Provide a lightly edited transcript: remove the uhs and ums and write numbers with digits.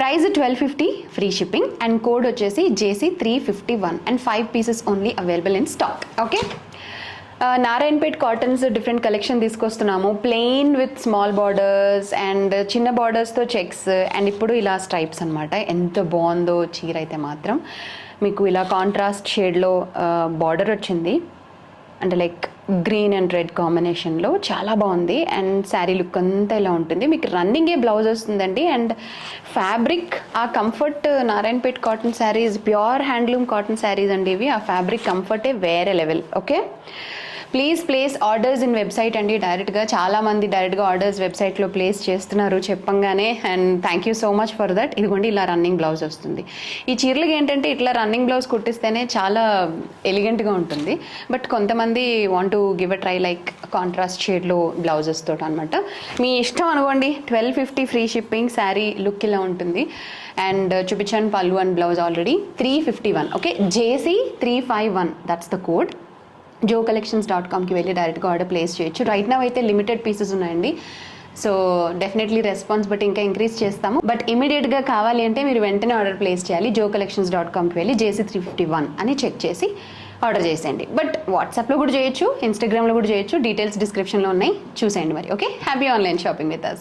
Price 1250, free shipping, and code వచ్చేసి JC351 and 5 pieces only available in stock. Okay, Narayanpet cottons different collection తీసుకొస్తున్నాము. Plain with small borders and చిన్న బార్డర్స్తో checks and ఇప్పుడు ఇలా stripes అనమాట. ఎంత బాగుందో చీర అయితే మాత్రం. మీకు ఇలా కాంట్రాస్ట్ షేడ్లో బార్డర్ వచ్చింది, అంటే లైక్ గ్రీన్ అండ్ రెడ్ కాంబినేషన్లో చాలా బాగుంది. అండ్ శారీ లుక్ అంతా ఇలా ఉంటుంది. మీకు రన్నింగే బ్లౌజ్ వస్తుందండి. అండ్ ఫ్యాబ్రిక్, ఆ comfort, Narayanpet cotton saris pure handloom cotton saris అండి ఇవి. ఆ ఫ్యాబ్రిక్ కంఫర్టే వేరే level. Okay, please place orders in website అండి. డైరెక్ట్గా చాలామంది డైరెక్ట్గా ఆర్డర్స్ వెబ్సైట్లో ప్లేస్ చేస్తున్నారు చెప్పంగానే, and thank you so much for that. ఇదిగోండి ఇలా రన్నింగ్ బ్లౌజ్ వస్తుంది. ఈ చీరలకి ఏంటంటే ఇట్లా రన్నింగ్ బ్లౌజ్ కుట్టిస్తేనే చాలా ఎలిగెంట్గా ఉంటుంది. బట్ కొంతమంది want to give a try like contrast షేడ్లో బ్లౌజెస్ తోటి అనమాట. మీ ఇష్టం అనుకోండి. 1250 ఫ్రీ షిప్పింగ్, శారీ లుక్ ఇలా ఉంటుంది. అండ్ చూపించాను పళ్ళు and blouse already. 351. Okay, JC351 that's the code. jocollections.comకి వెళ్ళి డైరెక్ట్గా ఆర్డర్ ప్లేస్ చేయొచ్చు. రైట్ నౌ అయితే లిమిటెడ్ పీసెస్ ఉన్నాయండి. సో డెఫినెట్లీ రెస్పాన్స్ బట్ ఇంకా ఇంక్రీజ్ చేస్తాము. బట్ ఇమీడియట్గా కావాలి అంటే మీరు వెంటనే ఆర్డర్ ప్లేస్ చేయాలి. jocollections.comకి వెళ్ళి JC351 అని చెక్ చేసి ఆర్డర్ చేసేయండి. బట్ వాట్సాప్లో కూడా చేయొచ్చు, ఇన్స్టాగ్రామ్లో కూడా చేయొచ్చు. డీటెయిల్స్ డిస్క్రిప్షన్లో ఉన్నాయి, చూసేయండి మరి. Okay, happy online shopping with us.